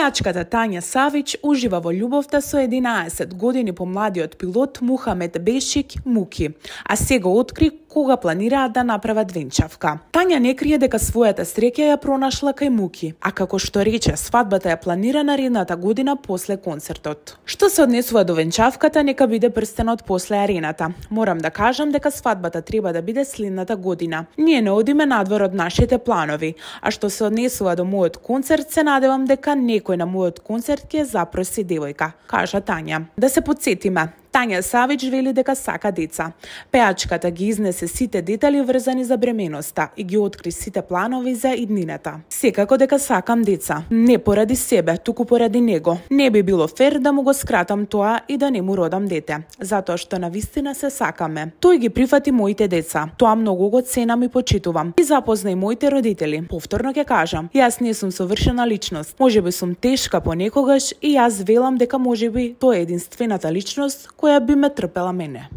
Пеачката Тања Савич ужива во љубовта со 11 години помладиот пилот Мухамед Бешик Муки, а сега откри кога планираат да направат венчавка. Тања не крие дека својата среќа ја пронашла кај Муки, а како што рече, свадбата ја планира наредната година после концертот. Што се однесува до венчавката, нека биде прстенот после арената. Морам да кажам дека свадбата треба да биде следната година. Ние не одиме надвор од нашите планови, а што се однесува до мојот концерт, се надевам дека некој на мојот концерт ќе запроси девојка, кажа Тања. Да се потсетиме, Тања Савич вели дека сака деца. Пеачката ги изнесе сите детали врзани за бременоста и ги откри сите планови за иднината. Секако дека сакам деца, не поради себе, туку поради него. Не би било фер да му го скратам тоа и да не му родам дете, затоа што навистина се сакаме. Тој ги прифати моите деца. Тоа многу го ценам и почитувам. И запознај моите родители. Повторно ќе кажам, јас не сум совршена личност. Можеби сум тешка понекогаш и јас велам дека можеби тоа е единствената личност која би ме трпела мене.